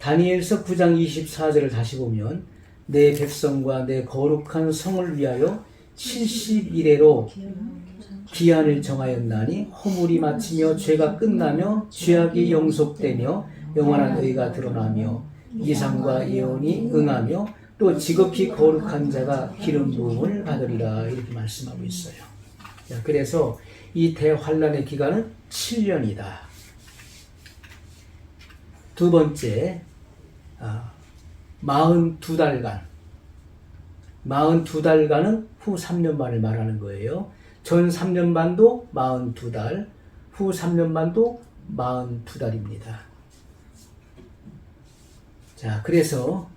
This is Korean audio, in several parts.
다니엘서 9장 24절을 다시 보면 내 백성과 내 거룩한 성을 위하여 70일에로 기한을 정하였나니 허물이 마치며 죄가 끝나며 죄악이 영속되며 영원한 의가 드러나며 이상과 예언이 응하며 또 지극히 거룩한 자가 기름 부음을 받으리라 이렇게 말씀하고 있어요. 자, 그래서 이 대환란의 기간은 7년이다. 두 번째 42달간 42달간은 후 3년 반을 말하는 거예요. 전 3년 반도 42달, 후 3년 반도 42달입니다. 자, 그래서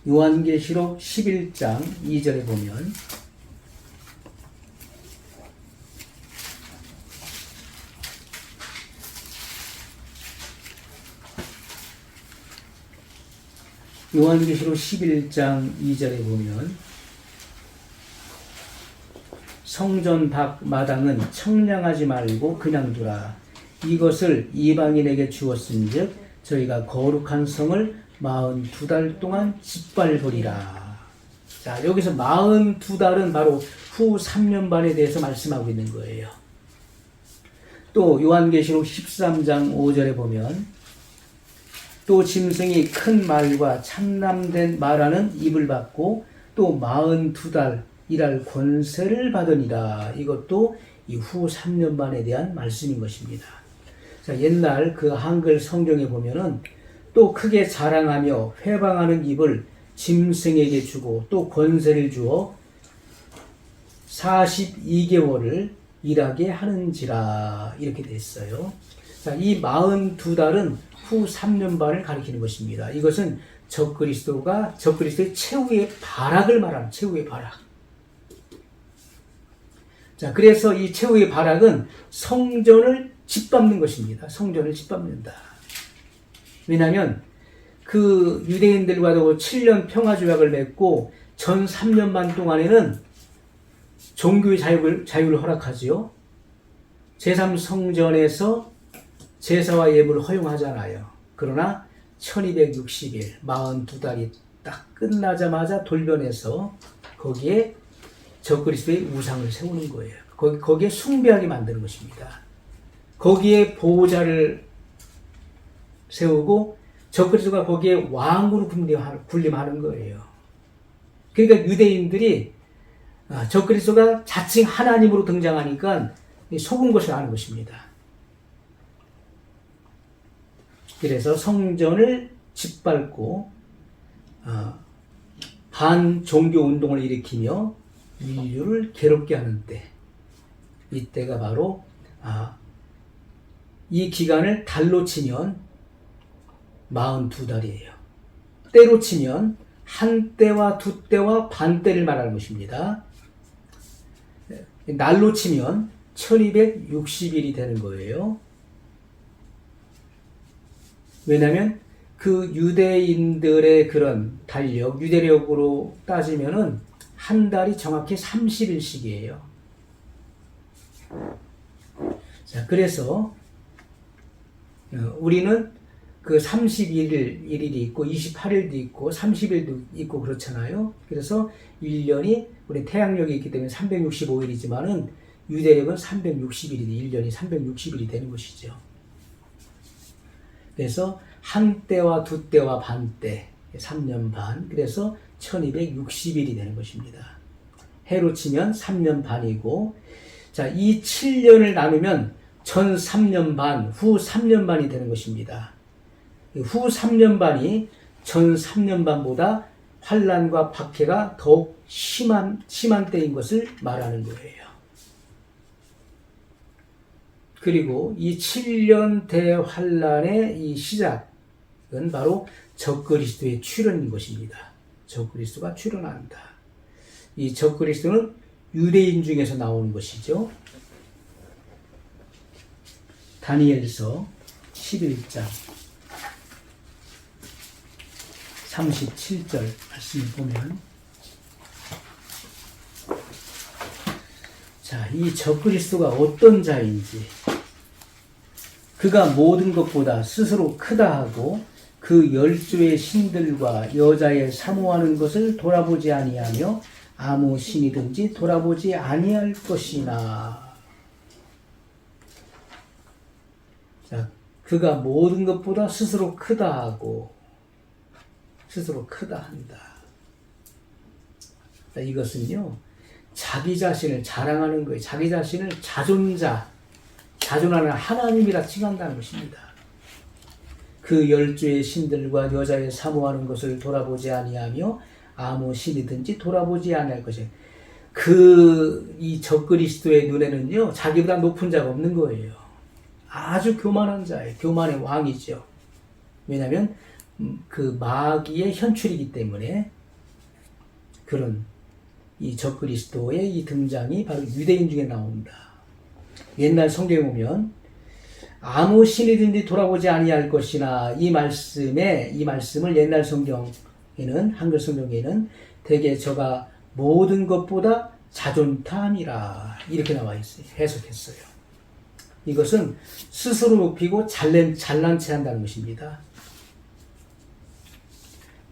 요한계시록 11장 2절에 보면 요한계시록 11장 2절에 보면 성전 밖 마당은 청량하지 말고 그냥 두라. 이것을 이방인에게 주었은즉 저희가 거룩한 성을 42달 동안 짓밟으리라. 자, 여기서 42달은 바로 후 3년 반에 대해서 말씀하고 있는 거예요. 또 요한계시록 13장 5절에 보면 또 짐승이 큰 말과 참남된 말하는 입을 받고 또 42달 일할 권세를 받으니라. 이것도 이후 3년 반에 대한 말씀인 것입니다. 자, 옛날 그 한글 성경에 보면은 또 크게 자랑하며 회방하는 입을 짐승에게 주고 또 권세를 주어 42개월을 일하게 하는지라 이렇게 됐어요. 자, 이 42달은 후 3년 반을 가리키는 것입니다. 이것은 적그리스도의 최후의 발악을 말하는 최후의 발악. 자, 그래서 이 최후의 발악은 성전을 짓밟는 것입니다. 성전을 짓밟는다. 왜냐하면 그 유대인들과도 7년 평화조약을 맺고 전 3년 반 동안에는 종교의 자유를 허락하지요. 제3성전에서 제사와 예물을 허용하잖아요. 그러나 1260일 42달이 딱 끝나자마자 돌변해서 거기에 적그리스도의 우상을 세우는 거예요. 거기에 숭배하게 만드는 것입니다. 거기에 보호자를 세우고 적그리스도가 거기에 왕으로 군림하는 거예요. 그러니까 유대인들이 적그리스도가 자칭 하나님으로 등장하니까 속은 것을 아는 것입니다. 그래서 성전을 짓밟고 반종교 운동을 일으키며 인류를 괴롭게 하는 때, 이때가 바로 이 기간을 달로 치면 42달이에요. 때로 치면 한 때와 두 때와 반 때를 말하는 것입니다. 날로 치면 1260일이 되는 거예요. 왜냐하면 그 유대인들의 그런 달력, 유대력으로 따지면은 한 달이 정확히 30일씩이에요. 자, 그래서 우리는 그 31일이 있고 28일도 있고 30일도 있고 그렇잖아요. 그래서 1년이 우리 태양력이 있기 때문에 365일이지만은 유대력은 360일이 1년이 360일이 되는 것이죠. 그래서 한 때와 두 때와 반 때 3년 반, 그래서 1260일이 되는 것입니다. 해로 치면 3년 반이고, 자, 이 7년을 나누면 전 3년 반, 후 3년 반이 되는 것입니다. 후 3년 반이 전 3년 반보다 환난과 박해가 더욱 심한 때인 것을 말하는 거예요. 그리고 이 7년 대환란의 이 시작은 바로 적그리스도의 출현인 것입니다. 적그리스도가 출현한다. 이 적그리스도는 유대인 중에서 나오는 것이죠. 다니엘서 11장 37절 말씀을 보면, 자, 이 적그리스도가 어떤 자인지, 그가 모든 것보다 스스로 크다 하고 그 그 열조의 신들과 여자의 사모하는 것을 돌아보지 아니하며 아무 신이든지 돌아보지 아니할 것이나. 자, 그가 모든 것보다 스스로 크다 하고 스스로 크다 한다. 자, 이것은요, 자기 자신을 자랑하는 거예요. 자기 자신을 자존하는 하나님이라 칭한다는 것입니다. 그 열조의 신들과 여자의 사모하는 것을 돌아보지 아니하며 아무 신이든지 돌아보지 아니할 것이에요. 이 적그리스도의 눈에는요, 자기보다 높은 자가 없는 거예요. 아주 교만한 자예요. 교만의 왕이죠. 왜냐하면 그 마귀의 현출이기 때문에. 그런 이 적그리스도의 이 등장이 바로 유대인 중에 나온다. 옛날 성경에 보면 아무 신이든지 돌아보지 아니할 것이나 이 말씀을 옛날 성경에는, 한글 성경에는 대개 저가 모든 것보다 자존탐이라 이렇게 나와 있어요. 해석했어요. 이것은 스스로 높이고 잘난 체 한다는 것입니다.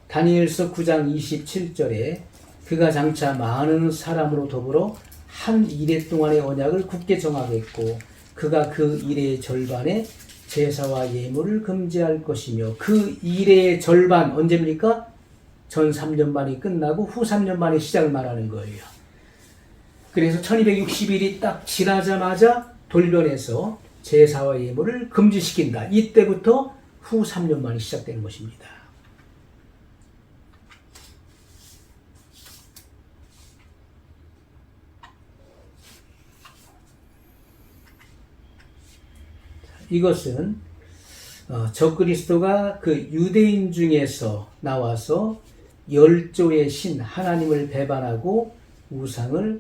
다니엘서 9장 27절에 그가 장차 많은 사람으로 더불어 한 이레 동안의 언약을 굳게 정하겠고 그가 그 이레의 절반에 제사와 예물을 금지할 것이며, 그 이레의 절반 언제입니까? 전 3년 반이 끝나고 후 3년 반의 시작을 말하는 거예요. 그래서 1260일이 딱 지나자마자 돌변해서 제사와 예물을 금지시킨다. 이때부터 후 3년 만이 시작되는 것입니다. 이것은 적그리스도가 그 유대인 중에서 나와서 열조의 신 하나님을 배반하고 우상을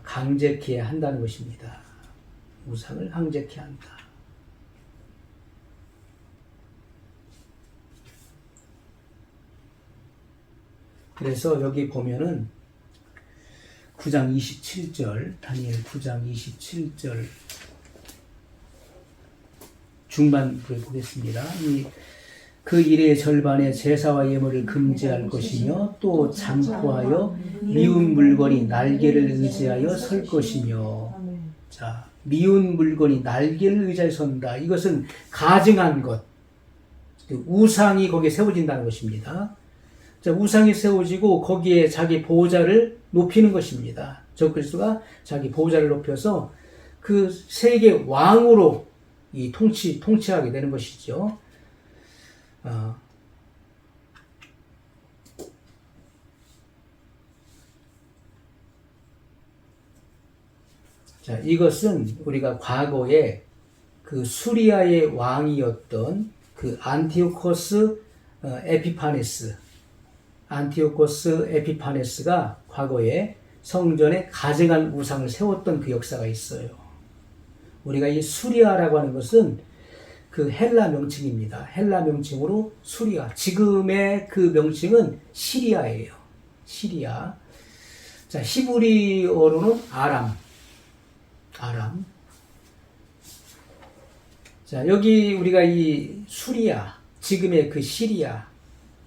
강제케 한다는 것입니다. 우상을 강제케 한다. 그래서 여기 보면은 9장 27절, 다니엘 9장 27절 중반부를 보겠습니다. 그 일의 절반에 제사와 예물을 금지할 것이며 또 잠포하여 미운 물건이 날개를 의지하여 설 것이며. 자, 미운 물건이 날개를 의지하여 선다. 이것은 가증한 것, 우상이 거기에 세워진다는 것입니다. 자, 우상이 세워지고 거기에 자기 보호자를 높이는 것입니다. 적그리스도가 자기 보호자를 높여서 그 세계 왕으로 통치하게 되는 것이죠. 자, 이것은 우리가 과거에 그 수리아의 왕이었던 그 안티오코스 에피파네스가 과거에 성전에 가증한 우상을 세웠던 그 역사가 있어요. 우리가 이 수리아라고 하는 것은 그 헬라 명칭입니다. 헬라 명칭으로 수리아. 지금의 그 명칭은 시리아예요. 시리아. 자, 히브리어로는 아람. 자, 여기 우리가 이 수리아, 지금의 그 시리아,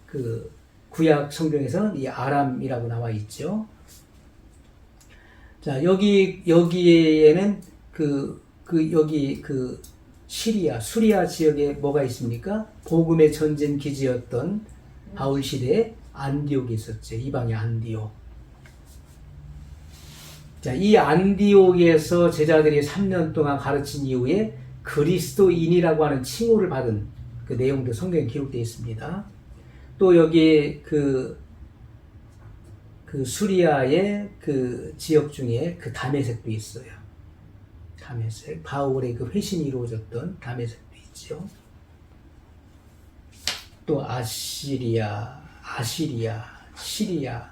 그 구약 성경에서는 이 아람이라고 나와 있죠. 자, 여기에는 여기 수리아 지역에 뭐가 있습니까? 복음의 전쟁 기지였던 바울 시대에 안디옥이 있었죠. 이방의 안디옥. 자, 이 안디옥에서 제자들이 3년 동안 가르친 이후에 그리스도인이라고 하는 칭호를 받은 그 내용도 성경에 기록되어 있습니다. 또 여기 그 수리아의 그 지역 중에 그 다메섹도 있어요. 다메섹, 바울의 그 회심이 이루어졌던 다메섹도 있죠. 또 아시리아, 시리아.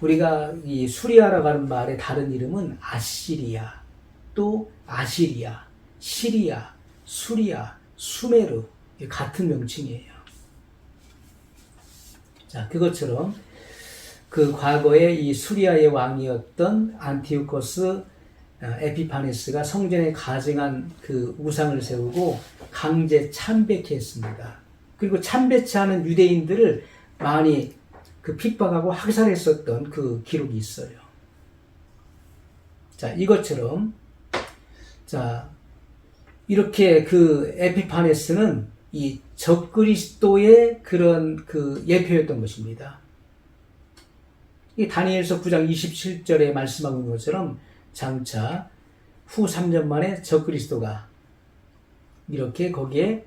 우리가 이 수리아라고 하는 말의 다른 이름은 아시리아, 또 아시리아, 시리아, 수리아, 수메르, 같은 명칭이에요. 자, 그것처럼 그 과거에 이 수리아의 왕이었던 안티오코스 에피파네스가 성전에 가증한 그 우상을 세우고 강제 참배케 했습니다. 그리고 참배치 않은 유대인들을 많이 그 핍박하고 학살했었던 그 기록이 있어요. 자, 이것처럼, 자, 이렇게 그 에피파네스는 이 적그리스도의 그런 그 예표였던 것입니다. 이 다니엘서 9장 27절에 말씀하고 있는 것처럼 장차 후 3년 만에 적그리스도가 이렇게 거기에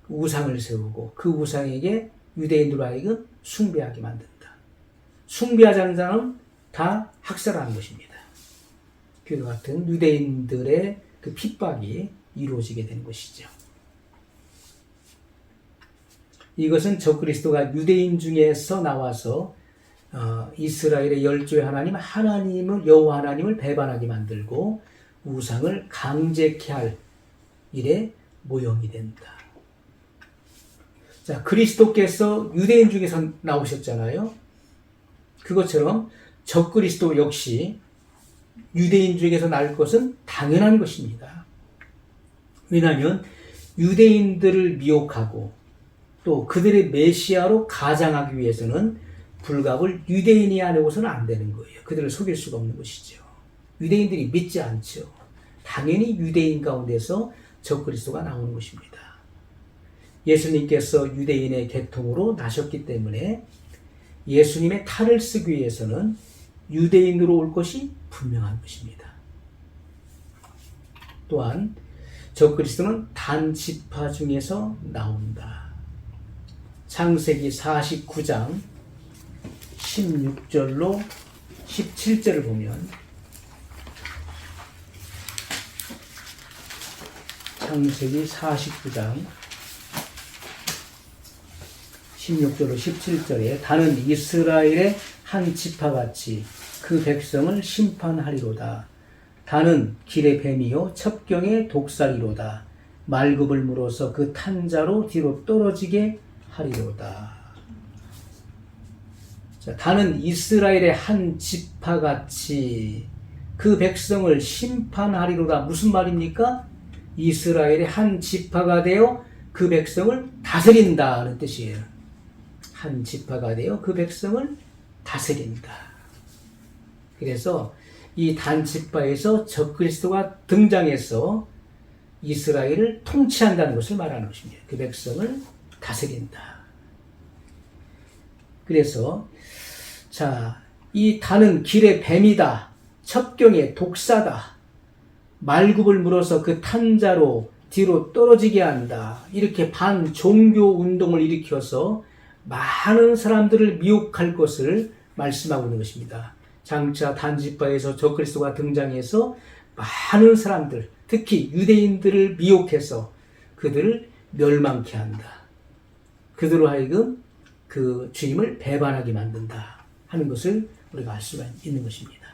우상을 세우고 그 우상에게 유대인으로 하여금 숭배하게 만든다. 숭배하지 않는 자는 다 학살하는 것입니다. 그와 같은 유대인들의 그 핍박이 이루어지게 되는 것이죠. 이것은 적그리스도가 유대인 중에서 나와서 이스라엘의 열조의 하나님을 여호와 하나님을 배반하게 만들고 우상을 강제케 할 일의 모형이 된다. 자, 그리스도께서 유대인 중에서 나오셨잖아요. 그것처럼 적그리스도 역시 유대인 중에서 날 것은 당연한 것입니다. 왜냐하면 유대인들을 미혹하고 또 그들의 메시아로 가장하기 위해서는 불갑을 유대인이 아니고서는 안 되는 거예요. 그들을 속일 수가 없는 것이죠. 유대인들이 믿지 않죠. 당연히 유대인 가운데서 적그리스도가 나오는 것입니다. 예수님께서 유대인의 계통으로 나셨기 때문에 예수님의 탈을 쓰기 위해서는 유대인으로 올 것이 분명한 것입니다. 또한 적그리스도는 단지파 중에서 나온다. 창세기 49장 16절로 17절을 보면 창세기 49장 16절로 17절에 다는 이스라엘의 한 지파같이 그 백성을 심판하리로다. 다는 길의 뱀이요 첩경의 독살이로다. 말굽을 물어서 그 탄자로 뒤로 떨어지게 하리로다. 자, 다는 이스라엘의 한 지파같이 그 백성을 심판하리로다. 무슨 말입니까? 이스라엘의 한 지파가 되어 그 백성을 다스린다는 뜻이에요. 한 지파가 되어 그 백성을 다스린다. 그래서 이 단지파에서 적그리스도가 등장해서 이스라엘을 통치한다는 것을 말하는 것입니다. 그 백성을 다스린다. 그래서 자, 이 단은 길의 뱀이다. 첩경의 독사다. 말굽을 물어서 그 탄자로 뒤로 떨어지게 한다. 이렇게 반종교 운동을 일으켜서 많은 사람들을 미혹할 것을 말씀하고 있는 것입니다. 장차 단지파에서 적그리스도가 등장해서 많은 사람들, 특히 유대인들을 미혹해서 그들을 멸망케 한다. 그들로 하여금 그 주님을 배반하게 만든다 하는 것을 우리가 알 수가 있는 것입니다.